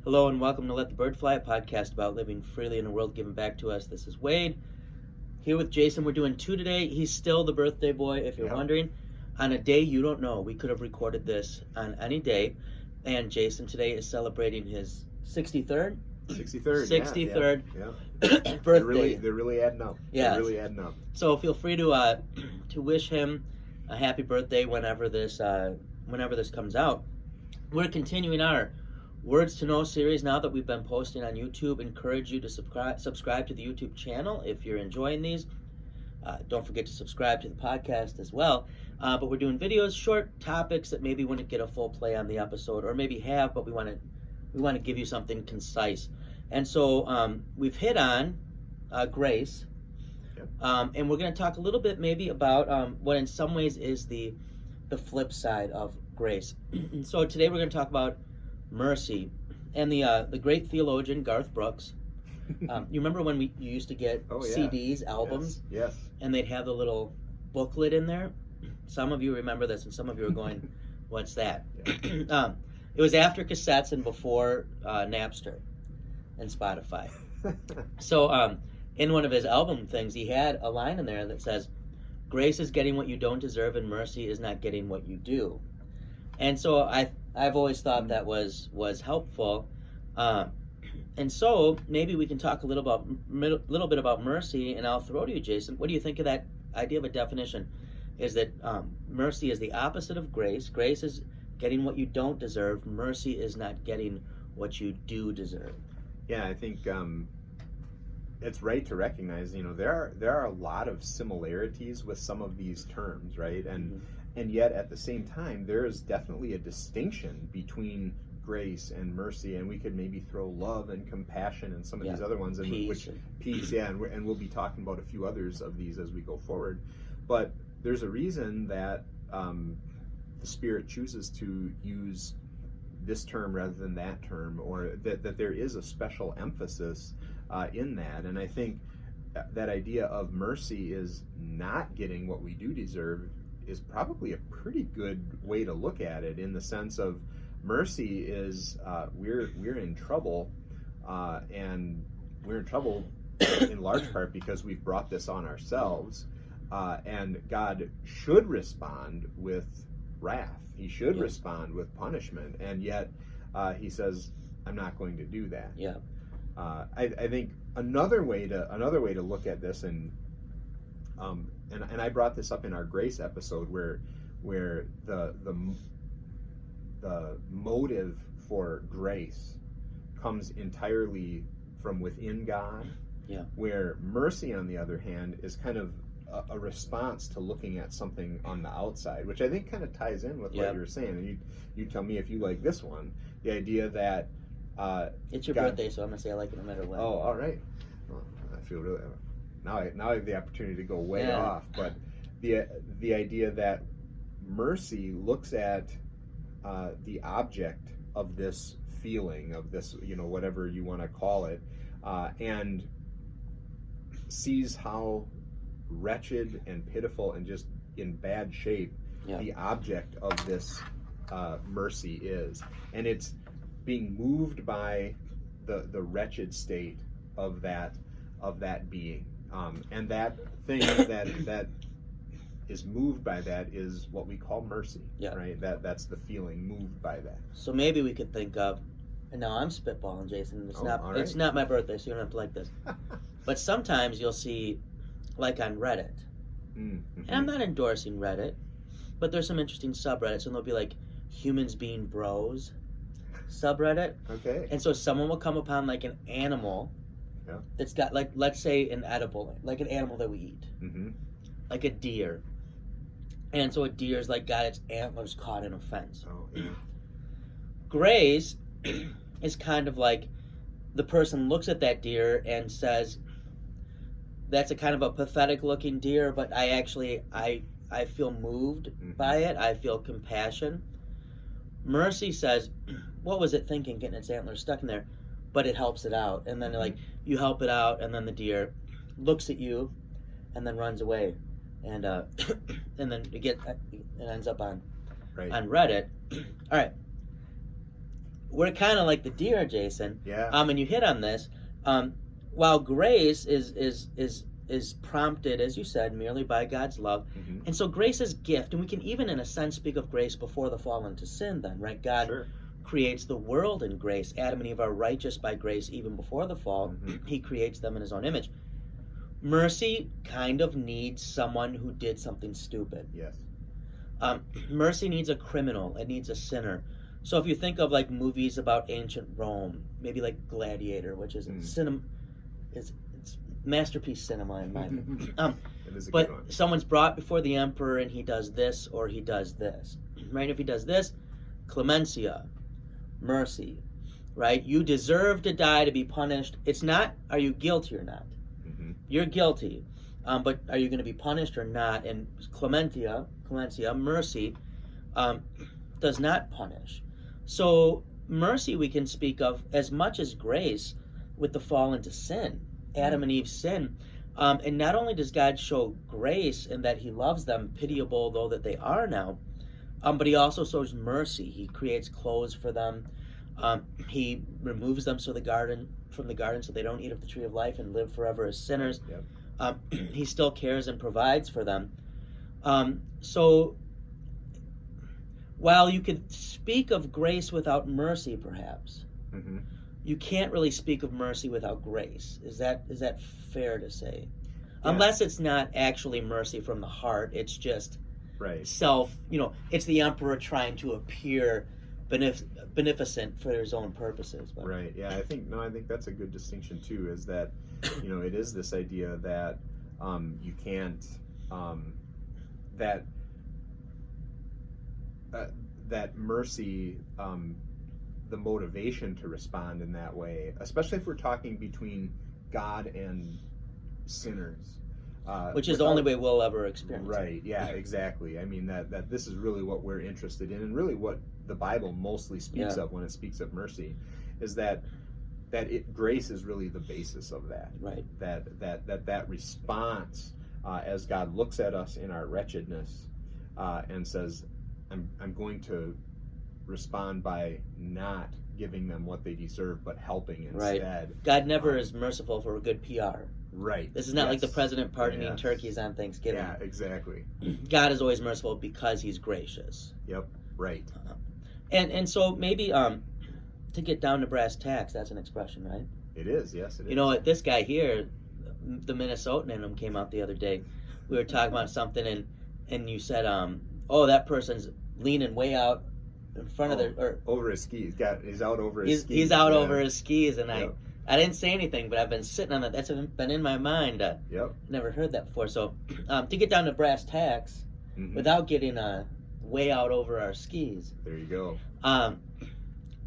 Hello and welcome to Let the Bird Fly, a podcast about living freely in a world given back to us. This is Wade, here with Jason. We're doing two today. He's still the birthday boy, if you're wondering. On a day you don't know, we could have recorded this on any day, and Jason today is celebrating his 63rd? 63rd, yeah. birthday. They're really adding up. Yeah. They're really adding up. So feel free to wish him a happy birthday whenever this comes out. We're continuing our Words to Know series now that we've been posting on YouTube. Encourage you to subscribe to the YouTube channel if you're enjoying these. Don't forget to subscribe to the podcast as well. But we're doing videos, short topics that maybe wouldn't get a full play on the episode, or maybe have, but we want to give you something concise. And so we've hit on grace, and we're going to talk a little bit maybe about what in some ways is the flip side of grace. So today we're going to talk about mercy, and the great theologian Garth Brooks. You remember when you used to get CDs, albums? Yes. And they'd have the little booklet in there? Some of you remember this, and some of you are going, what's that? Yeah. It was after cassettes and before Napster and Spotify. So in one of his album things, he had a line in there that says, "Grace is getting what you don't deserve, and mercy is not getting what you do." And so I've always thought that was helpful, and so maybe we can talk a little bit about mercy, and I'll throw to you, Jason. What do you think of that idea of a definition? Is that mercy is the opposite of grace? Grace is getting what you don't deserve. Mercy is not getting what you do deserve. Yeah, I think it's right to recognize. There are a lot of similarities with some of these terms, right? And yet at the same time, there is definitely a distinction between grace and mercy, and we could maybe throw love and compassion and some of these other ones, and peace, and we'll be talking about a few others of these as we go forward. But there's a reason that the Spirit chooses to use this term rather than that term, or that there is a special emphasis in that. And I think that idea of mercy is not getting what we do deserve is probably a pretty good way to look at it, in the sense of mercy is we're in trouble, and we're in trouble in large part because we've brought this on ourselves, and God should respond with wrath. He should respond with punishment, and yet he says, "I'm not going to do that." Yeah. I think another way to look at this, and I brought this up in our grace episode, where the motive for grace comes entirely from within God. Yeah. Where mercy, on the other hand, is kind of a response to looking at something on the outside, which I think kind of ties in with what you were saying. And you tell me if you like this one, the idea that it's your birthday, so I'm gonna say I like it no matter what. Oh, all right. Well, I feel really now I have the opportunity to go way off, but the idea that mercy looks at the object of this feeling, of this, whatever you want to call it, and sees how wretched and pitiful and just in bad shape the object of this mercy is, and it's being moved by the wretched state of that being, and that thing that is moved by that is what we call mercy. Right? That's the feeling moved by that. So maybe we could think of, and now I'm spitballing, Jason. It's not my birthday, so you don't have to like this. But sometimes you'll see, like on Reddit, and I'm not endorsing Reddit, but there's some interesting subreddits, and they'll be like humans being bros subreddit. Okay. And so someone will come upon like an animal that's got, like, let's say an edible, like an animal that we eat, like a deer. And so a deer's like got its antlers caught in a fence. Oh, yeah. Grace is kind of like the person looks at that deer and says, that's a kind of a pathetic looking deer, but I feel moved by it. I feel compassion. Mercy says, what was it thinking getting its antlers stuck in there? But it helps it out. And then like you help it out, and then the deer looks at you and then runs away. And and then it ends up on Reddit. All right. we're kind of like the deer, Jason. Yeah. And you hit on this. While grace is prompted, as you said, merely by God's love, Mm-hmm. and so grace is gift, and we can even, in a sense, speak of grace before the fall into sin. Then, right? God Sure. creates the world in grace. Adam and Eve are righteous by grace even before the fall. Mm-hmm. He creates them in His own image. Mercy kind of needs someone who did something stupid. Yes. Mercy needs a criminal. It needs a sinner. So if you think of like movies about ancient Rome, maybe like Gladiator, which is cinema, it's masterpiece cinema in my opinion. It is a But good one. someone's brought before the emperor and he does this or he does this, right? If he does this, clemencia, mercy, right? You deserve to die to be punished. It's not, are you guilty or not? Mm-hmm. You're guilty, but are you going to be punished or not? And clemencia, mercy, does not punish. So mercy we can speak of as much as grace with the fall into sin, Adam and Eve's sin. And not only does God show grace in that He loves them, pitiable though that they are now, but He also shows mercy. He creates clothes for them. He removes them from the garden so they don't eat of the tree of life and live forever as sinners. Yep. He still cares and provides for them. So while you could speak of grace without mercy, perhaps, Mm-hmm. you can't really speak of mercy without grace. Is that fair to say? Yeah. Unless it's not actually mercy from the heart, it's just Right. it's the emperor trying to appear beneficent for his own purposes. But. Right. Yeah. I think that's a good distinction too. Is that it is this idea that you can't that mercy, the motivation to respond in that way, especially if we're talking between God and sinners, which is the only way we'll ever experience. Right. Yeah. Exactly. I mean that this is really what we're interested in, and really what the Bible mostly speaks of when it speaks of mercy, is that grace is really the basis of that. Right. That response, as God looks at us in our wretchedness, and says, I'm going to respond by not giving them what they deserve, but helping instead. Right. God never is merciful for a good PR. Right. This is not like the president pardoning turkeys on Thanksgiving. Yeah, exactly. God is always merciful because He's gracious. Yep. Right. And so maybe to get down to brass tacks, that's an expression, right? It is. Yes, it is. You know what? This guy here, the Minnesotan in him, came out the other day. We were talking about something, and you said, "Oh, that person's leaning way out in front of their over his skis. He's out over his skis. He's out over his skis," and Yep. I didn't say anything, but I've been sitting on that. That's been in my mind. Yep. Never heard that before. So to get down to brass tacks, Mm-hmm. without getting way out over our skis. There you go.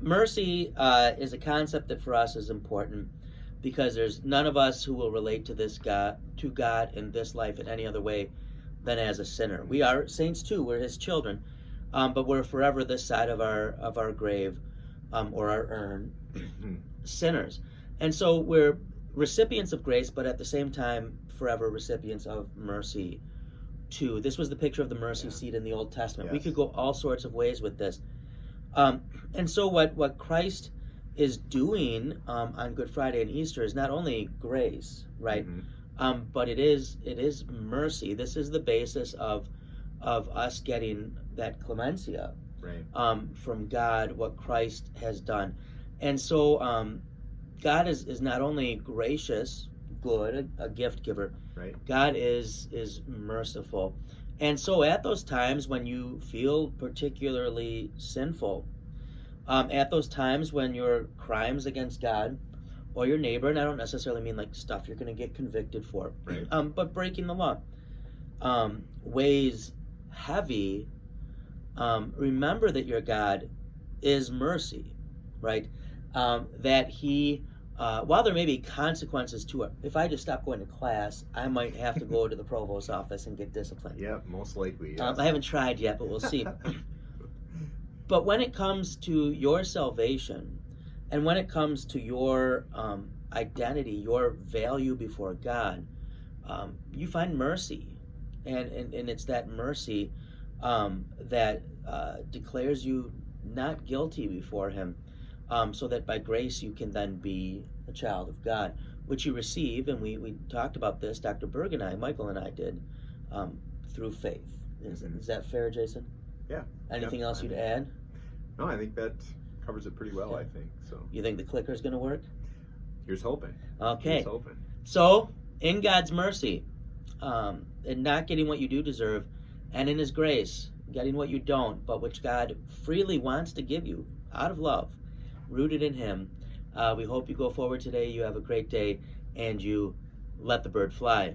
Mercy is a concept that for us is important because there's none of us who will relate to God in this life in any other way than as a sinner. We are saints too. We're His children, but we're forever this side of our grave or our urn, sinners. And so we're recipients of grace, but at the same time, forever recipients of mercy too. This was the picture of the mercy seat in the Old Testament. We Yes. could go all sorts of ways with this. And so what Christ is doing on Good Friday and Easter is not only grace, right? Mm-hmm. But it is mercy. This is the basis of us getting that clemencia Right. from God, what Christ has done. And so God is not only gracious, good, a gift giver. Right. God is merciful. And so at those times when you feel particularly sinful, at those times when your crimes against God or your neighbor, and I don't necessarily mean like stuff you're going to get convicted for, Right. but breaking the law weighs heavy, remember that your God is mercy, right? That He, while there may be consequences to it, if I just stop going to class, I might have to go to the provost's office and get disciplined. Yeah, most likely. Yes. I haven't tried yet, but we'll see. But when it comes to your salvation, and when it comes to your identity, your value before God, you find mercy, and it's that mercy that declares you not guilty before Him. so that by grace you can then be a child of God, which you receive, and we talked about this, Dr. Berg and I, Michael and I did, through faith. Is that fair, Jason? Yeah. Anything Yep. else you'd add? No, I think that covers it pretty well, Okay. I think. So You think the clicker's going to work? here's hoping. Okay. Here's hoping. So, in God's mercy, and not getting what you do deserve, and in His grace, getting what you don't, but which God freely wants to give you out of love, rooted in Him, we hope you go forward today, you have a great day, and you let the bird fly.